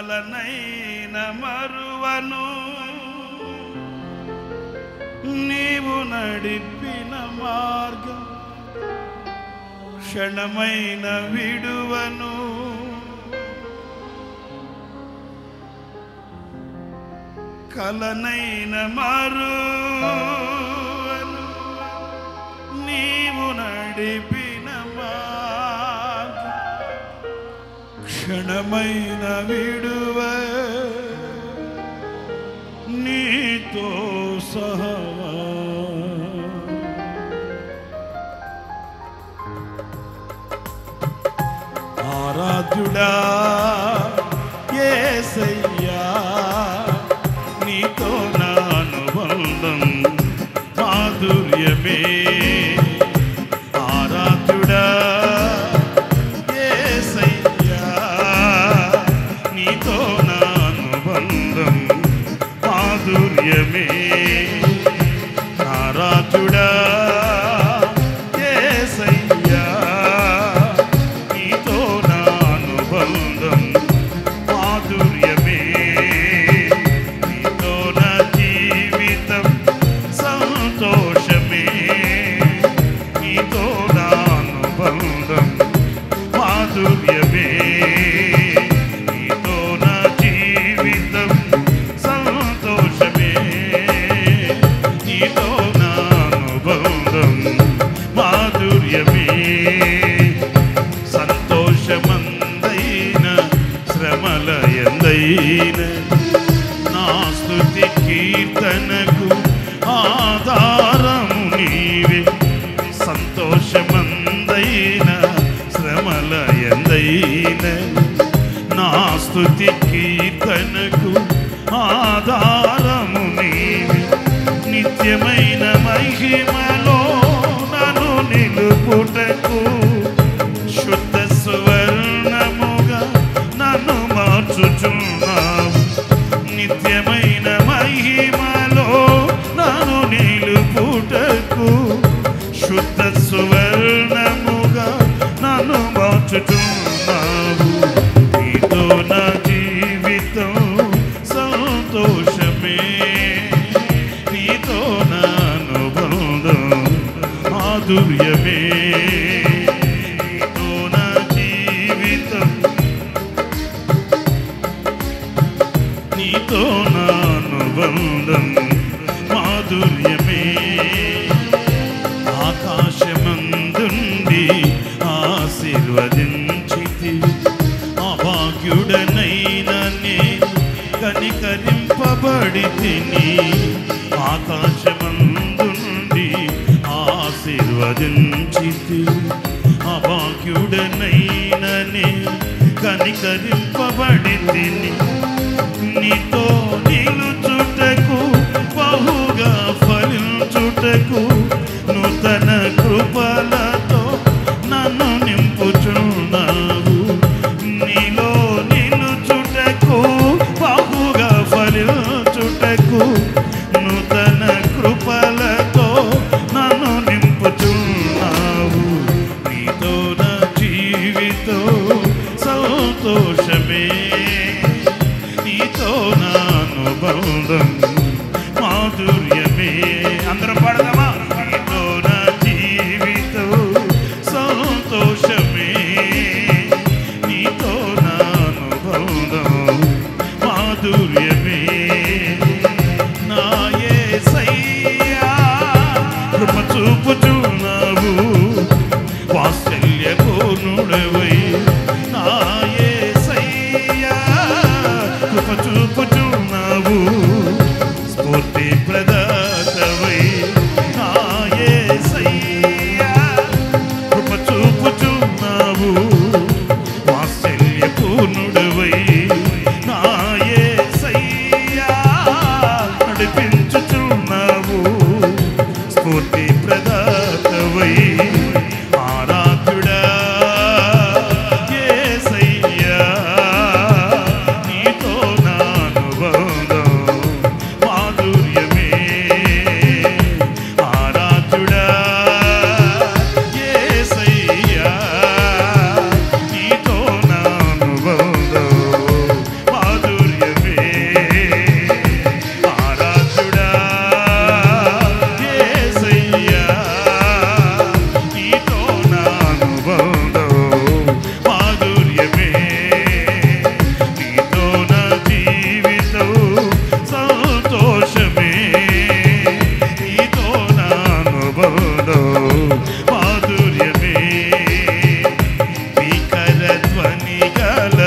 కలనైన మరువను నీవు నడిపిన మార్గం క్షణమైన విడువను కలనైన మరువను నీవు నడిపిన మార్గం క్షణమైన విడువ నీతో సహా ఆరాధ్యుడా యేసయ్యా నీతో నా అనుబంధం మాధుర్యమే ఆరాధ్యుడా యేసయ్యా నీతో నా అనుబంధం మాధుర్యమే ఆరాధ్యుడా యేసయ్యా నీతో నా అనుబంధం మాధుర్యమే నీతో నా జీవితం సంతోషమే నీతో నా అనుబంధం మాధుర్యమే నీతో నా జీవితం సంతోషమే నీతో నా అనుబంధం మాధుర్యమే సంతోషమందైన శ్రమల ఎందైన నా స్తుతి కీర్తనకు ఆధారము నీవే సంతోషమందైన శ్రమల ఎందైన నా స్తుతి కీర్తనకు ఆధారము నీవే నిత్యమైన మహిమలో నన్ను నిలుపుటకు శుద్ధ సువర్ణముగా నన్ను మార్చుచున్నావు నిత్యమైన మహిమలో నన్ను నిలుపుటకు శుద్ధ సువర్ణముగా నన్ను మార్చుచున్నావు నీతో నా జీవితం సంతోషమే నీతో నా అనుబంధం మాధుర్యమే నీతో నా జీవితం నీతో నా అనుబంధం మాధుర్యమే ఆకాశమందుండి ఆశీర్వదించితి అభాగ్యుడనైన నేను కనికరింపబడి తిని ఆకాశమందుండి ఆశీర్వదించితి అభాగ్యుడనైన నేను కనికరింపబడి తిని నీతో నిలుచుటకు బహుగా ఫలించుటకు నూతన కృపలతో నన్ను నింపుచున్నావు నీలో నిలుచుటకు బహుగా ఫలించుటకు నూతన కృపలతో నన్ను నింపుచున్నావు నీతో నా జీవితం సంతోషమే నీతో నా అనుబంధం మాధుర్యమే అందరం పాడదామా నీతో నా జీవితం సంతోషమే నీతో నా అనుబంధం మాధుర్యమే నా యేసయ్యా కృప చూపుచున్నావు వాత్సల్య పూర్ణుడవై నా యేసయ్యా కృప చూపుచున్నావు స్ఫూర్తి ప్రదాతవై నా యేసయ్యా కృప చూపుచున్నావు వాత్సల్య పూర్ణుడవై నా యేసయ్యా నడిపించుచున్నావు స్ఫూర్తి ప్రదాతవై ఆరాధ్యుడా యేసయ్యా నీతో నా అనుబంధం మాధుర్యమే ఆరాధ్యుడా యేసయ్యా నీతో నా అనుబంధం గల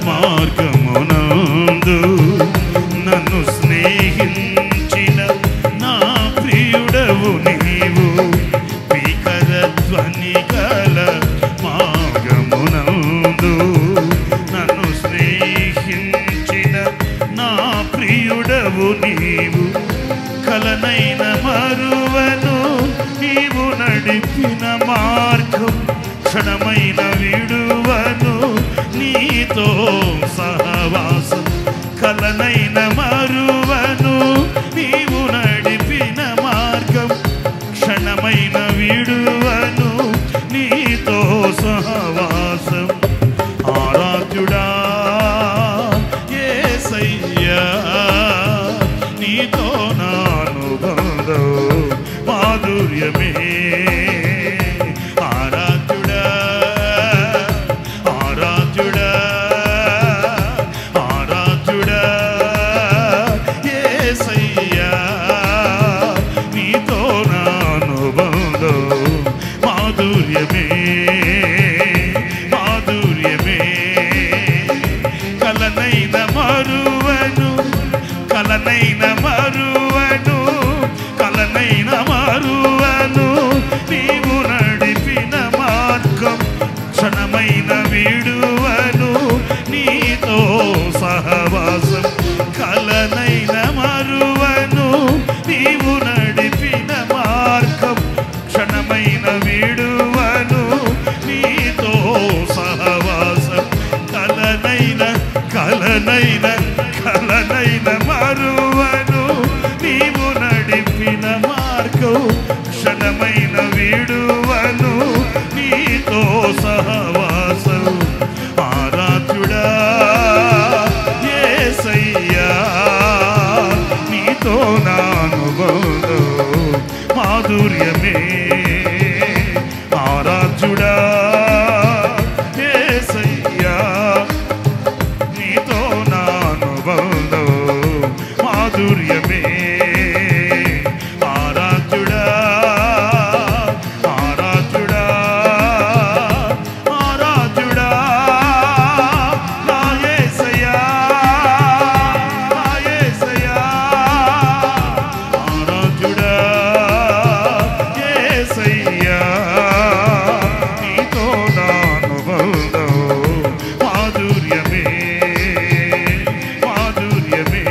మార్గమునందు నన్ను స్నేహించిన నా ప్రియుడవు నీవు. భీకరధ్వని గల మార్గమునందు నన్ను స్నేహించిన నా ప్రియుడవు నీవు. కలనైన మరువను నీవు నడిపిన మార్గం, క్షణమైన విడువను నీతో సహవాసం. కలనైన మరువను నీవు నడిపిన మార్గం, క్షణమైన విడువను నీతో సహవాసం. ఆరాధ్యుడా యేసయ్యా నీతో నా అనుబంధం మాధుర్యమే. ఆరాధ్యుడా ఆరాధ్యుడా ఆరాధ్యుడా యేసయ్యా నీతో నా అనుబంధం మాధుర్యమే మాధుర్యమే. కలనైన మరువను కలనైన మరువను కలనైన మరువను నీవు నడిపిన మార్గం, క్షణమైన విడువను నీతో సహవాసం. కలనైన మరువను నీవు నడిపిన మార్గం, క్షణమైన విడువను నీతో సహవాసం. కలనైన కలనైన కలనైన మరువను నీవు నడిపిన మార్గం, క్షణమైన విడువను నీతో సహవాసం. ఆరాధ్యుడా యేసయ్యా నీతో నా అనుబంధం మాధుర్యమే. ఆరాధ్యుడా యేసయ్యా నీతో నా అనుబంధం మాధుర్యమే. ఆరాధ్యుడా ఆరాధ్యుడా ఆరాధ్యుడా నా యేసయ్యా నా యేసయ్యా. ఆరాధ్యుడా యేసయ్యా నీతో నా అనుబంధం మాధుర్యమే మాధుర్యమే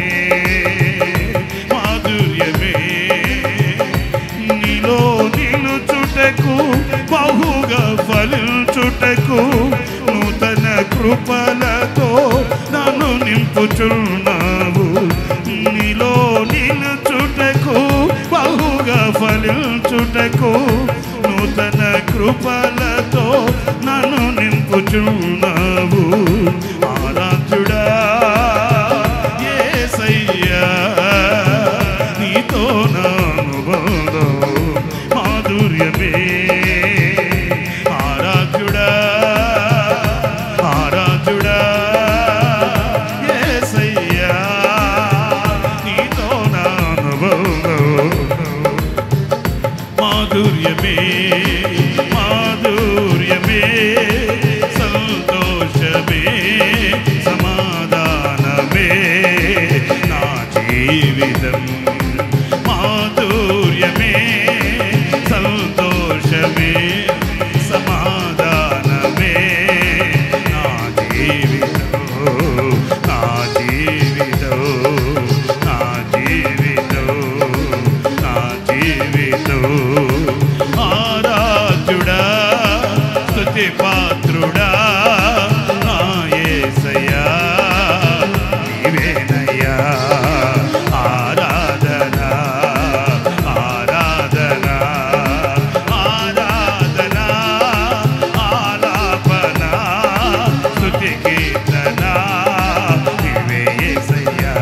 మాధుర్యమే. నీలో నిలుచుటకు బహుగా ఫలించుటకు నూతన కృపలతో నన్ను నింపుచున్నావు. నీలో నిలుచుటకు బహుగా ఫలించుటకు నూతన కృపలతో నన్ను నింపుచున్నావు. ఆరాధ్యుడా యేసయ్యా నీతో నా అనుబంధం మాధుర్యమే. ఆరాధ్యుడా ఆరాధ్యుడా యేసయ్యా నీతో నా అనుబంధం మాధుర్యమే మాధుర్యమే. సంతోషమే సమాధానమే నా జీవితం. మాధుర్యమే సంతోషమే సమాధానమే నా జీవితం నా జీవితం నా జీవితం నా జీవితం. ఆరాధ్యుడా స్తుతి పాత్రుడా నా యేసయ్యా నీవేనయ్యా. ఆరాధన ఆరాధన ఆరాధన ఆలాపన స్తుతి కీర్తన నీవే యేసయ్యా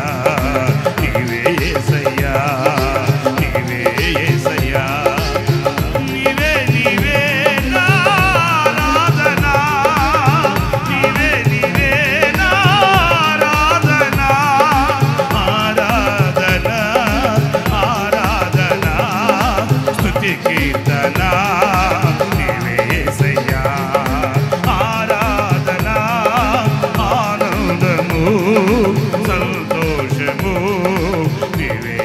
నీవే యేసయ్యా నీవే యేసయ్యా. నీవే నీవే నా ఆరాధన నీవే నీవే నా ఆరాధన ఆరాధన ఆరాధన స్తుతి కీర్తన నీవే యేసయ్యా. ఆరాధన నీవే